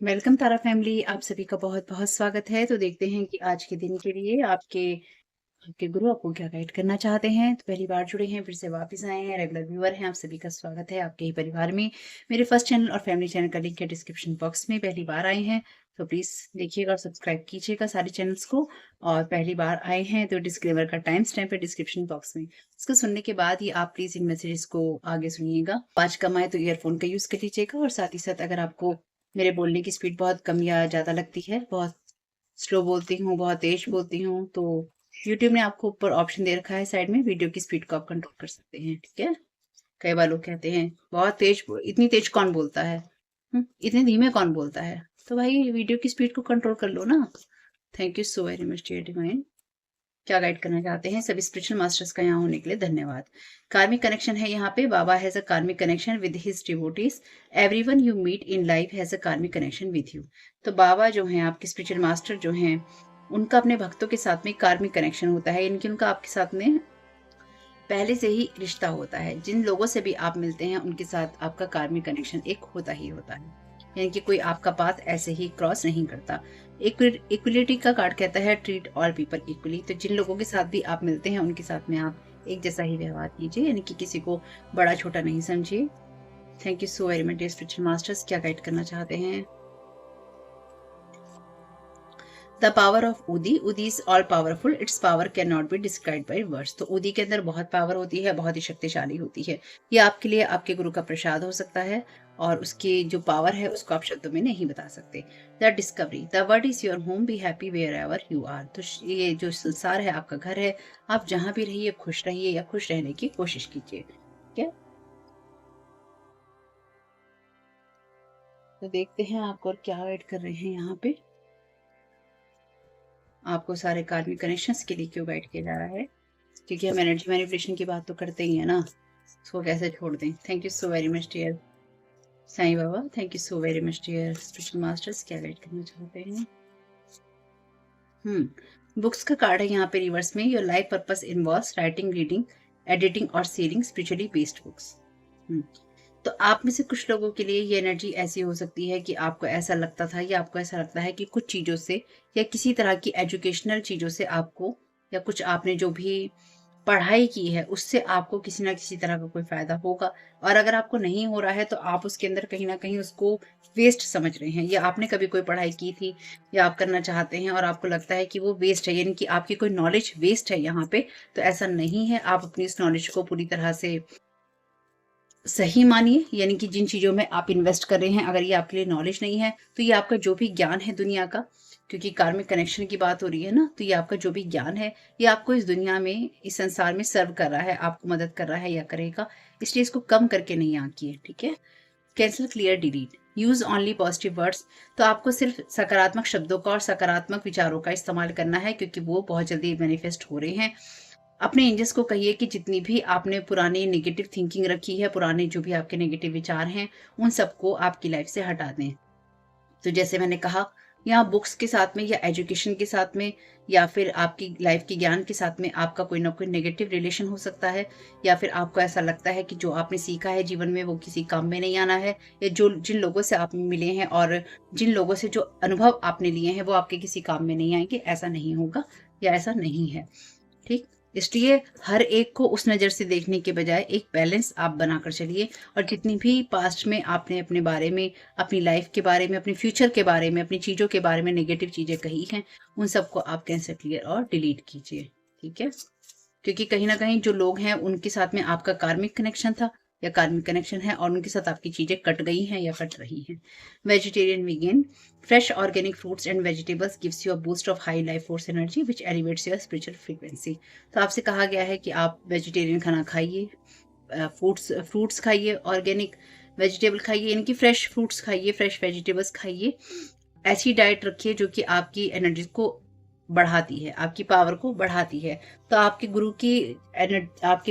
Welcome तारा family. आप सभी का बहुत बहुत स्वागत है। तो देखते हैं कि आज के दिन के लिए आपके आपके गुरु आपको क्या गाइड करना चाहते हैं। तो पहली बार जुड़े हैं, फिर से वापस आए हैं, रेगुलर व्यूअर हैं, आप सभी का स्वागत है आपके ही परिवार में। मेरे फर्स्ट चैनल और फैमिली चैनल का लिंक है डिस्क्रिप्शन बॉक्स में। पहली बार आए हैं तो प्लीज देखिएगा और सब्सक्राइब कीजिएगा सारे चैनल्स को। और पहली बार आए हैं तो डिस्क्लेमर का टाइम स्टैम्प है डिस्क्रिप्शन बॉक्स में। इसको सुनने के बाद ही आप प्लीज इन मैसेजेस को आगे सुनिएगा। आज कम आए तो ईयरफोन का यूज कर लीजिएगा। और साथ ही साथ अगर आपको मेरे बोलने की स्पीड बहुत कम या ज़्यादा लगती है, बहुत स्लो बोलती हूँ, बहुत तेज बोलती हूँ, तो यूट्यूब ने आपको ऊपर ऑप्शन दे रखा है साइड में, वीडियो की स्पीड को आप कंट्रोल कर सकते हैं। ठीक है। कई बार लोग कहते हैं बहुत तेज, इतनी तेज कौन बोलता है, इतने धीमे कौन बोलता है। तो भाई वीडियो की स्पीड को कंट्रोल कर लो ना। Thank you so very much dear divine. क्या गाइड करना चाहते हैं सभी स्पिरिचुअल मास्टर्स का यहाँ होने के लिए धन्यवाद। कार्मिक कनेक्शन है यहाँ पे। बाबा has a karmic connection with his devotees. Everyone you meet in life has a karmic connection with you. तो बाबा जो हैं, आपके स्पिरिचुअल मास्टर जो हैं, उनका अपने भक्तों के साथ में कार्मिक कनेक्शन होता है, यानी कि उनका आपके साथ में पहले से ही रिश्ता होता है। जिन लोगों से भी आप मिलते हैं उनके साथ आपका कार्मिक कनेक्शन एक होता ही होता है, यानी कि कोई आपका पाथ ऐसे ही क्रॉस नहीं करता। इक्वलिटी का कार्ड कहता है ट्रीट ऑल पीपल इक्वली। तो जिन लोगों के साथ भी आप मिलते हैं उनके साथ में आप एक जैसा ही व्यवहार कीजिए, यानी कि किसी को बड़ा छोटा नहीं समझिए। Thank you so very much dear spiritual masters. क्या गाइड करना चाहते हैं। The power of udi. Udi is all powerful, its power can not be describe by words. तो उदी के अंदर बहुत पावर होती है, बहुत ही शक्तिशाली होती है। ये आपके लिए आपके गुरु का प्रसाद हो सकता है, और उसकी जो पावर है उसको आप शब्दों में नहीं बता सकते। The discovery. The world is your home, be happy wherever you are. तो ये जो संसार है आपका घर है, आप जहां भी रहिए खुश रहिए या खुश रहने की कोशिश कीजिए। ठीक है। तो देखते हैं आपको और क्या गाइड कर रहे हैं यहाँ पे। आपको सारे कार्मिक कनेक्शंस के लिए क्यों गाइड किया जा रहा है, क्योंकि हम एनर्जी मैनिपुलेशन की बात तो करते ही है ना, उसको कैसे छोड़ दें। Thank you so very much dear Sai Baba. Thank you so very much dear spiritual masters. क्या गाइड करना चाहते हैं। बुक्स का कार्ड है यहाँ पे रिवर्स में। Your life purpose involves writing, reading, editing और शेयरिंग स्पिरिचुअली बेस्ड बुक्स। तो आप में से कुछ लोगों के लिए ये एनर्जी ऐसी हो सकती है कि आपको ऐसा लगता था या आपको ऐसा लगता है कि कुछ चीज़ों से या किसी तरह की एजुकेशनल चीज़ों से आपको, या कुछ आपने जो भी पढ़ाई की है उससे आपको किसी ना किसी तरह का कोई फायदा होगा। और अगर आपको नहीं हो रहा है तो आप उसके अंदर कहीं ना कहीं उसको वेस्ट समझ रहे हैं, या आपने कभी कोई पढ़ाई की थी या आप करना चाहते हैं और आपको लगता है कि वो वेस्ट है, यानी कि आपकी कोई नॉलेज वेस्ट है यहाँ पे। तो ऐसा नहीं है। आप अपनी इस नॉलेज को पूरी तरह से सही मानिए, यानी कि जिन चीज़ों में आप इन्वेस्ट कर रहे हैं, अगर ये आपके लिए नॉलेज नहीं है तो ये आपका जो भी ज्ञान है दुनिया का, क्योंकि कार्मिक कनेक्शन की बात हो रही है ना, तो ये आपका जो भी ज्ञान है ये आपको इस दुनिया में, इस संसार में सर्व कर रहा है, आपको मदद कर रहा है या करेगा। इसलिए इसको कम करके नहीं आंकिए। ठीक है। Cancel, clear, delete, use only positive words. तो आपको सिर्फ सकारात्मक शब्दों का और सकारात्मक विचारों का इस्तेमाल करना है, क्योंकि वो बहुत जल्दी मैनिफेस्ट हो रहे हैं। अपने एंजल्स को कहिए कि जितनी भी आपने पुरानी नेगेटिव थिंकिंग रखी है, पुराने जो भी आपके नेगेटिव विचार हैं, उन सबको आपकी लाइफ से हटा दें। तो जैसे मैंने कहा, यहाँ बुक्स के साथ में या एजुकेशन के साथ में या फिर आपकी लाइफ के ज्ञान के साथ में आपका कोई ना कोई नेगेटिव रिलेशन हो सकता है, या फिर आपको ऐसा लगता है कि जो आपने सीखा है जीवन में वो किसी काम में नहीं आना है, या जो जिन लोगों से आप मिले हैं और जिन लोगों से जो अनुभव आपने लिए हैं वो आपके किसी काम में नहीं आएंगे। ऐसा नहीं होगा या ऐसा नहीं है। ठीक। इसलिए हर एक को उस नज़र से देखने के बजाय एक बैलेंस आप बनाकर चलिए। और जितनी भी पास्ट में आपने अपने बारे में, अपनी लाइफ के बारे में, अपने फ्यूचर के बारे में, अपनी चीज़ों के बारे में नेगेटिव चीज़ें कही हैं, उन सबको आप कैंसिल, क्लियर और डिलीट कीजिए। ठीक है। क्योंकि कहीं ना कहीं जो लोग हैं उनके साथ में आपका कार्मिक कनेक्शन था या कार्मिक कनेक्शन है, और उनके साथ आपकी चीज़ें कट गई हैं या कट रही हैं। Vegetarian, vegan, fresh organic fruits and vegetables gives you a boost of high life force energy which elevates your spiritual frequency. तो आपसे कहा गया है कि आप वेजिटेरियन खाना खाइए, फ्रूट्स खाइए, ऑर्गेनिक वेजिटेबल खाइए, यानी कि फ्रेश फ्रूट्स खाइए, फ्रेश वेजिटेबल्स खाइए। ऐसी डाइट रखिए जो कि आपकी एनर्जी को बढ़ाती है, आपकी पावर को बढ़ाती है। तो आपके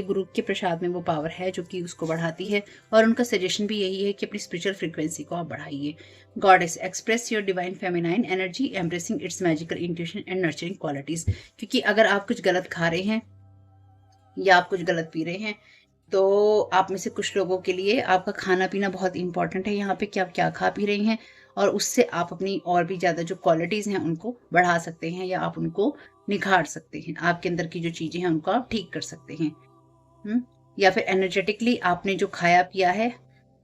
गुरु के प्रसाद में वो पावर है जो कि उसको बढ़ाती है, और उनका सजेशन भी यही है कि अपनी स्पिरिचुअल फ्रीक्वेंसी को आप बढ़ाइए। Goddess, express your divine feminine energy, embracing its magical intuition and nurturing qualities. क्योंकि अगर आप कुछ गलत खा रहे हैं या आप कुछ गलत पी रहे हैं, तो आप में से कुछ लोगों के लिए आपका खाना पीना बहुत इंपॉर्टेंट है यहाँ पे, कि आप क्या खा पी रही हैं। और उससे आप अपनी और भी ज़्यादा जो क्वालिटीज़ हैं उनको बढ़ा सकते हैं या आप उनको निखार सकते हैं। आपके अंदर की जो चीज़ें हैं उनको आप ठीक कर सकते हैं। या फिर एनर्जेटिकली आपने जो खाया पिया है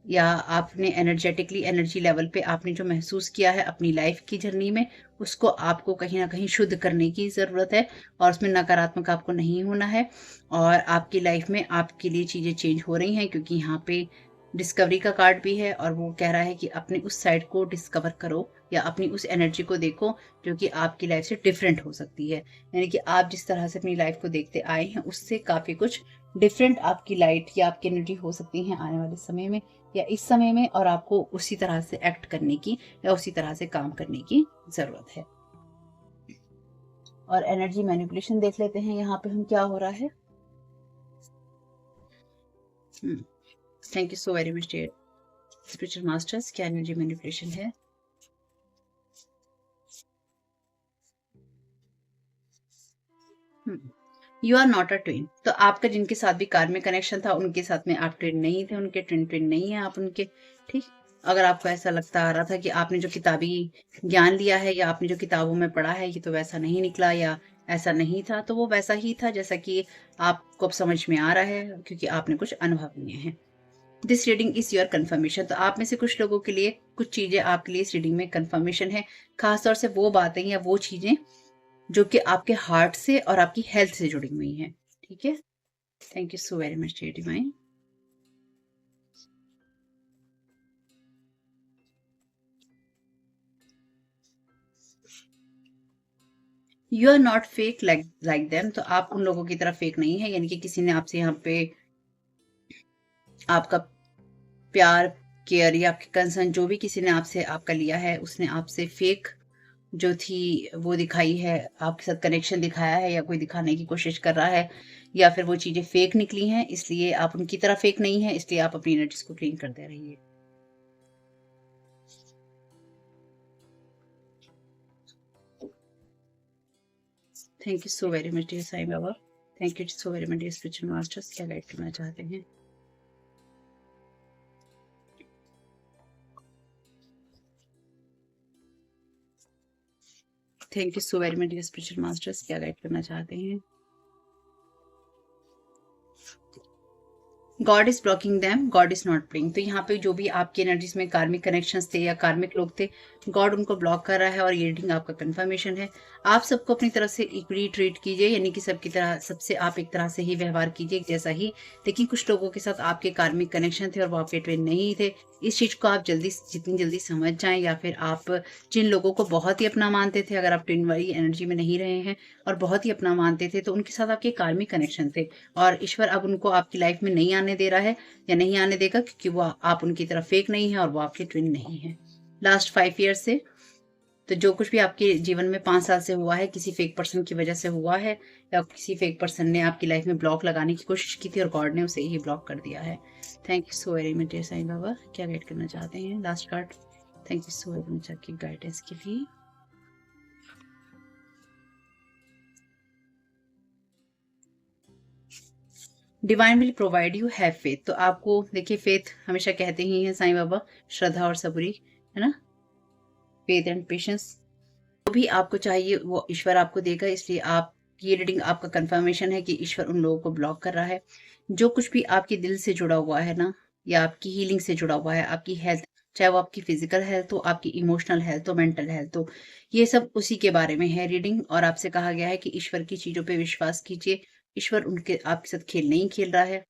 या आपने एनर्जेटिकली एनर्जी लेवल पे आपने जो महसूस किया है अपनी लाइफ की जर्नी में, उसको आपको कहीं न कहीं शुद्ध करने की ज़रूरत है और उसमें नकारात्मक आपको नहीं होना है। और आपकी लाइफ में आपके लिए चीज़ें चेंज हो रही हैं क्योंकि यहाँ पे डिस्कवरी का कार्ड भी है और वो कह रहा है कि अपनी उस साइड को डिस्कवर करो या अपनी उस एनर्जी को देखो जो कि आपकी लाइफ से डिफरेंट हो सकती है। यानी कि आप जिस तरह से अपनी लाइफ को देखते आए हैं उससे काफ़ी कुछ डिफरेंट आपकी लाइट या आपकी एनर्जी हो सकती है आने वाले समय में या इस समय में, और आपको उसी तरह से एक्ट करने की या उसी तरह से काम करने की ज़रूरत है। और एनर्जी मैनिपुलेशन देख लेते हैं यहाँ पे हम क्या हो रहा है। Thank you so very much dear spiritual masters. क्या एनर्जी मैनिपुलेशन है? You are not a twin. तो आपका जिनके साथ भी कार्मिक कनेक्शन था उनके साथ में आप ट्विन नहीं थे, उनके ट्विन ट्विन नहीं है आप उनके। ठीक, अगर आपको ऐसा लगता आ रहा था कि आपने जो किताबी ज्ञान लिया है या आपने जो किताबों में पढ़ा है ये तो वैसा नहीं निकला या ऐसा नहीं था, तो वो वैसा ही था जैसा कि आपको अब समझ में आ रहा है क्योंकि आपने कुछ अनुभव लिए हैं। This reading is your confirmation. तो आप में से कुछ लोगों के लिए कुछ चीजें आपके लिए इस रीडिंग में कंफर्मेशन है, खासतौर से वो बातें या वो चीजें जो कि आपके हार्ट से और आपकी हेल्थ से जुड़ी हुई हैं। ठीक है, thank you so very much dear divine. You are not fake like them. तो आप उन लोगों की तरह फेक नहीं है, यानी कि किसी ने आपसे यहाँ पे आपका प्यार, केयर या आपके कंसर्न जो भी किसी ने आपसे आपका लिया है उसने आपसे फेक जो थी वो दिखाई है, आपके साथ कनेक्शन दिखाया है या कोई दिखाने की कोशिश कर रहा है या फिर वो चीजें फेक निकली हैं, इसलिए आप उनकी तरह फेक नहीं है, इसलिए आप अपनी एनर्जीज को क्लीन करते रहिए। Thank you so very much dear Sai Baba. Thank you so very much dear spiritual masters. क्या गाइड करना चाहते हैं? Thank you so very much dear spiritual masters. क्या गाइड करना चाहते हैं? God is blocking them, god is not playing. तो यहाँ पे जो भी आपकी एनर्जीज में कार्मिक कनेक्शंस थे या कार्मिक लोग थे, गॉड उनको ब्लॉक कर रहा है और ये रीडिंग आपका कंफर्मेशन है। आप सबको अपनी तरफ से इक्वली ट्रीट कीजिए, यानी कि सबकी तरह सबसे आप एक तरह से ही व्यवहार कीजिए जैसा ही। लेकिन कुछ लोगों के साथ आपके कार्मिक कनेक्शन थे और वो आपके ट्विन नहीं थे। इस चीज को आप जितनी जल्दी समझ जाएं, या फिर आप जिन लोगों को बहुत ही अपना मानते थे, अगर आप ट्विन वाली एनर्जी में नहीं रहे हैं और बहुत ही अपना मानते थे, तो उनके साथ आपके कार्मिक कनेक्शन थे और ईश्वर अब उनको आपकी लाइफ में नहीं आने दे रहा है या नहीं आने देगा, क्योंकि वो आप उनकी तरफ फेक नहीं है और वो आपके ट्विन नहीं है। लास्ट 5 ईयर से तो जो कुछ भी आपके जीवन में 5 साल से हुआ है किसी फेक पर्सन की वजह से हुआ है, या किसी फेक पर्सन ने आपकी लाइफ में ब्लॉक लगाने की कोशिश की थी और गॉड ने उसे ही ब्लॉक कर दिया है। Thank you so very much Sai Baba. क्या गाइड करना चाहते हैं? Last card. Thank you so very much आपकी गाइडेंस के लिए। Divine will provide you have faith. तो आपको देखिए, फेथ हमेशा कहते ही हैं साईं बाबा, श्रद्धा और सबूरी, है ना, फेथ एंड पेशेंस। जो भी आपको चाहिए वो ईश्वर आपको देगा, इसलिए आप ये रीडिंग आपका कंफर्मेशन है कि ईश्वर उन लोगों को ब्लॉक कर रहा है। जो कुछ भी आपके दिल से जुड़ा हुआ है ना, या आपकी हीलिंग से जुड़ा हुआ है, आपकी हेल्थ, चाहे वो आपकी फिजिकल हेल्थ हो, आपकी इमोशनल हेल्थ हो, मेंटल हेल्थ हो, ये सब उसी के बारे में है रीडिंग। और आपसे कहा गया है कि ईश्वर की चीजों पे विश्वास कीजिए। ईश्वर उनके आपके साथ खेल नहीं खेल रहा है।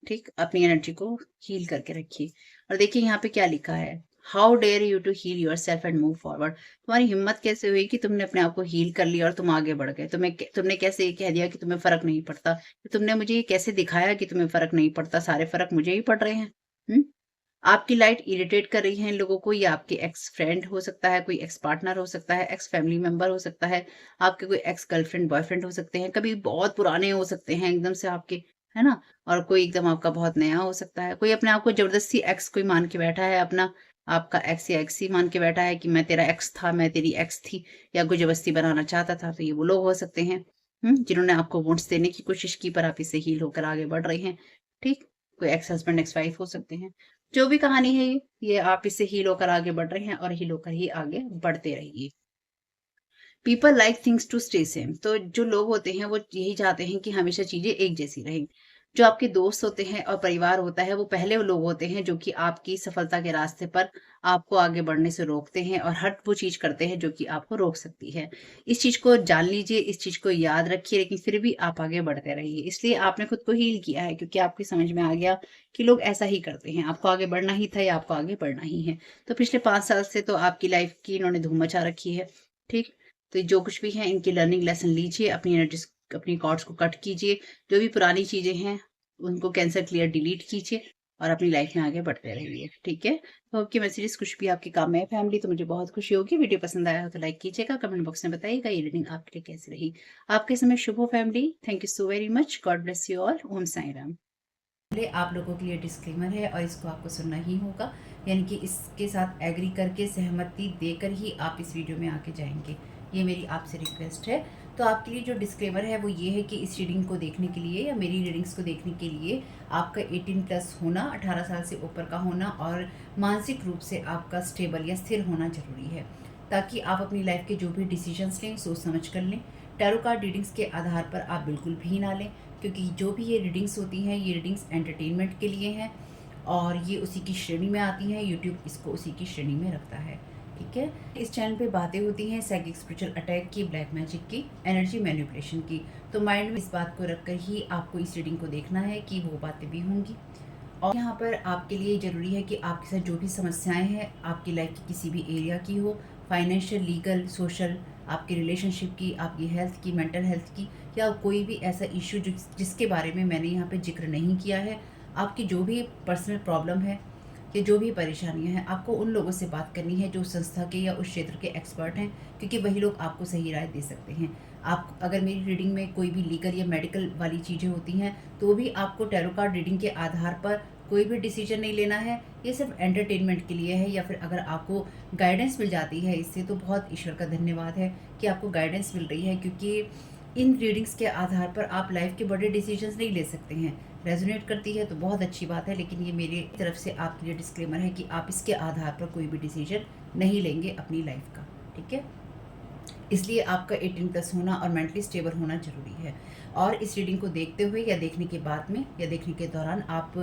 ठीक, अपनी एनर्जी को हील करके रखिए। और देखिए यहाँ पे क्या लिखा है, how dare you to heal yourself and move forward. तुम्हारी हिम्मत कैसे हुई कि तुमने अपने आप को हील कर लिया और तुम आगे बढ़ गए? तुमने कैसे ये कह दिया कि तुम्हें फर्क नहीं पड़ता? तुमने मुझे ये कैसे दिखाया कि तुम्हें फर्क नहीं पड़ता? सारे फर्क मुझे ही पड़ रहे हैं। हम्म, आपकी लाइट इरिटेट कर रही है इन लोगों को, या आपके एक्स फ्रेंड हो सकता है, कोई एक्स पार्टनर हो सकता है, एक्स फैमिली मेंबर हो सकता है, आपके कोई एक्स गर्लफ्रेंड बॉयफ्रेंड हो सकते हैं, कभी बहुत पुराने हो सकते हैं एकदम से आपके, है ना, और कोई एकदम आपका बहुत नया हो सकता है। कोई अपने आप को जबरदस्ती एक्स कोई मान के बैठा है, अपना आपका एक्स या एक्स ही मान के बैठा है कि मैं तेरा एक्स था, मैं तेरी एक्स थी, या कोई जबरदस्ती बनाना चाहता था। तो ये वो लोग हो सकते हैं जिन्होंने आपको वोट्स देने की कोशिश की, पर आप इससे हील होकर आगे बढ़ रहे हैं। ठीक, कोई एक्स हस्बैंड एक्स वाइफ हो सकते हैं। जो भी कहानी है ये आप इससे हील होकर आगे बढ़ रहे हैं और हील होकर ही आगे बढ़ते रहिए। People like things to stay same. तो जो लोग होते हैं वो यही चाहते हैं कि हमेशा चीजें एक जैसी रहें। जो आपके दोस्त होते हैं और परिवार होता है वो पहले वो लोग होते हैं जो कि आपकी सफलता के रास्ते पर आपको आगे बढ़ने से रोकते हैं और हर वो चीज करते हैं जो कि आपको रोक सकती है। इस चीज को जान लीजिए, इस चीज को याद रखिए, लेकिन फिर भी आप आगे बढ़ते रहिए। इसलिए आपने खुद को हील किया है क्योंकि आपकी समझ में आ गया कि लोग ऐसा ही करते हैं। आपको आगे बढ़ना ही था या आपको आगे बढ़ना ही है। तो पिछले 5 साल से तो आपकी लाइफ की इन्होंने धूम मचा रखी है। ठीक। तो जो कुछ भी है इनकी लर्निंग लेसन लीजिए, अपनी एनर्जी अपनी कॉर्ड्स को कट कीजिए, जो भी पुरानी चीजें हैं उनको कैंसिल क्लियर डिलीट कीजिए और अपनी लाइफ में आगे बढ़ते रहिए। ठीक है। तो आपके मैसेजेस कुछ भी आपके काम में है फैमिली, तो मुझे बहुत खुशी होगी। वीडियो पसंद आया हो तो लाइक कीजिएगा, कमेंट बॉक्स में बताइएगा ये रीडिंग आपके लिए कैसी रही। आपके समय शुभ हो family. Thank you so very much. God bless you all. Om Sai Ram. पहले आप लोगों के लिए डिस्क्लेमर है और इसको आपको सुनना ही होगा, यानी कि इसके साथ एग्री करके सहमति देकर ही आप इस वीडियो में आके जाएंगे। ये मेरी आपसे रिक्वेस्ट है। तो आपके लिए जो डिस्क्लेमर है वो ये है कि इस रीडिंग को देखने के लिए या मेरी रीडिंग्स को देखने के लिए आपका 18+ होना, 18 साल से ऊपर का होना और मानसिक रूप से आपका स्टेबल या स्थिर होना जरूरी है, ताकि आप अपनी लाइफ के जो भी डिसीजंस लें सोच समझ कर लें। टैरो कार्ड रीडिंग्स के आधार पर आप बिल्कुल भी ना लें, क्योंकि जो भी ये रीडिंग्स होती हैं ये रीडिंग्स एंटरटेनमेंट के लिए हैं और ये उसी की श्रेणी में आती हैं। यूट्यूब इसको उसी की श्रेणी में रखता है। ठीक है। इस चैनल पे बातें होती हैं साइकिक स्पिरिचुअल अटैक की, ब्लैक मैजिक की, एनर्जी मैनिपुलेशन की। तो माइंड में इस बात को रखकर ही आपको इस रीडिंग को देखना है कि वो बातें भी होंगी। और यहाँ पर आपके लिए ज़रूरी है कि आपके साथ जो भी समस्याएं हैं आपकी लाइफ की किसी भी एरिया की हो, फाइनेंशियल, लीगल, सोशल, आपकी रिलेशनशिप की, आपकी हेल्थ की, मेंटल हेल्थ की, या कोई भी ऐसा इश्यू जिसके बारे में मैंने यहाँ पे जिक्र नहीं किया है, आपकी जो भी पर्सनल प्रॉब्लम है या जो भी परेशानियां हैं, आपको उन लोगों से बात करनी है जो संस्था के या उस क्षेत्र के एक्सपर्ट हैं, क्योंकि वही लोग आपको सही राय दे सकते हैं। आप अगर मेरी रीडिंग में कोई भी लीगल या मेडिकल वाली चीज़ें होती हैं तो भी आपको टैरो कार्ड रीडिंग के आधार पर कोई भी डिसीजन नहीं लेना है। ये सिर्फ एंटरटेनमेंट के लिए है, या फिर अगर आपको गाइडेंस मिल जाती है इससे तो बहुत ईश्वर का धन्यवाद है कि आपको गाइडेंस मिल रही है, क्योंकि इन रीडिंग्स के आधार पर आप लाइफ के बड़े डिसीजंस नहीं ले सकते हैं। रेजोनेट करती है तो बहुत अच्छी बात है, लेकिन ये मेरी तरफ से आपके लिए डिस्क्लेमर है कि आप इसके आधार पर कोई भी डिसीजन नहीं लेंगे अपनी लाइफ का। ठीक है। इसलिए आपका 18+ होना और मेंटली स्टेबल होना जरूरी है। और इस रीडिंग को देखते हुए या देखने के बाद में या देखने के दौरान आप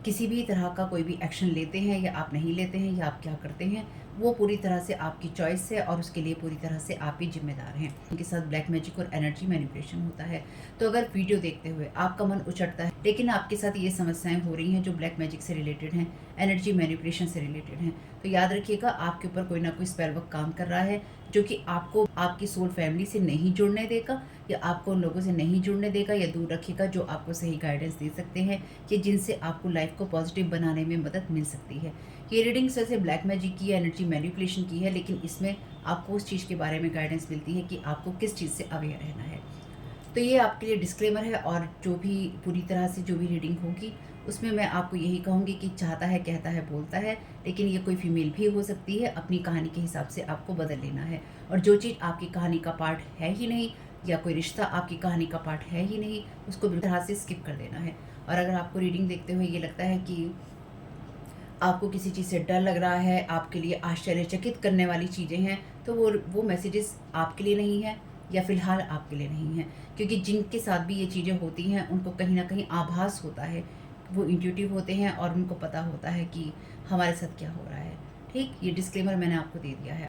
किसी भी तरह का कोई भी एक्शन लेते हैं या आप नहीं लेते हैं या आप क्या करते हैं, वो पूरी तरह से आपकी चॉइस है और उसके लिए पूरी तरह से आप ही जिम्मेदार हैं। उनके साथ ब्लैक मैजिक और एनर्जी मैनिपुलेशन होता है। तो अगर वीडियो देखते हुए आपका मन उचटता है लेकिन आपके साथ ये समस्याएं हो रही हैं जो ब्लैक मैजिक से रिलेटेड हैं, एनर्जी मैनिपुलेशन से रिलेटेड हैं, तो याद रखिएगा आपके ऊपर कोई ना कोई स्पेल वर्क काम कर रहा है जो कि आपको आपकी सोल फैमिली से नहीं जुड़ने देगा या आपको उन लोगों से नहीं जुड़ने देगा या दूर रखेगा जो आपको सही गाइडेंस दे सकते हैं कि जिनसे आपको लाइफ को पॉजिटिव बनाने में मदद मिल सकती है। ये रीडिंग्स वैसे ब्लैक मैजिक की, एनर्जी मैनिपुलेशन की है, लेकिन इसमें आपको उस चीज़ के बारे में गाइडेंस मिलती है कि आपको किस चीज़ से अवेयर रहना है। तो ये आपके लिए डिस्क्लेमर है। और जो भी पूरी तरह से जो भी रीडिंग होगी उसमें मैं आपको यही कहूँगी कि चाहता है, कहता है, बोलता है, लेकिन ये कोई फीमेल भी हो सकती है। अपनी कहानी के हिसाब से आपको बदल लेना है। और जो चीज़ आपकी कहानी का पार्ट है ही नहीं या कोई रिश्ता आपकी कहानी का पार्ट है ही नहीं, उसको बिल्कुल तरह से स्किप कर देना है। और अगर आपको रीडिंग देखते हुए ये लगता है कि आपको किसी चीज़ से डर लग रहा है, आपके लिए आश्चर्यचकित करने वाली चीज़ें हैं, तो वो मैसेजेस आपके लिए नहीं है या फिलहाल आपके लिए नहीं है, क्योंकि जिनके साथ भी ये चीज़ें होती हैं उनको कहीं ना कहीं आभास होता है, वो इंट्यूटिव होते हैं और उनको पता होता है कि हमारे साथ क्या हो रहा है। ठीक, ये डिस्क्लेमर मैंने आपको दे दिया है।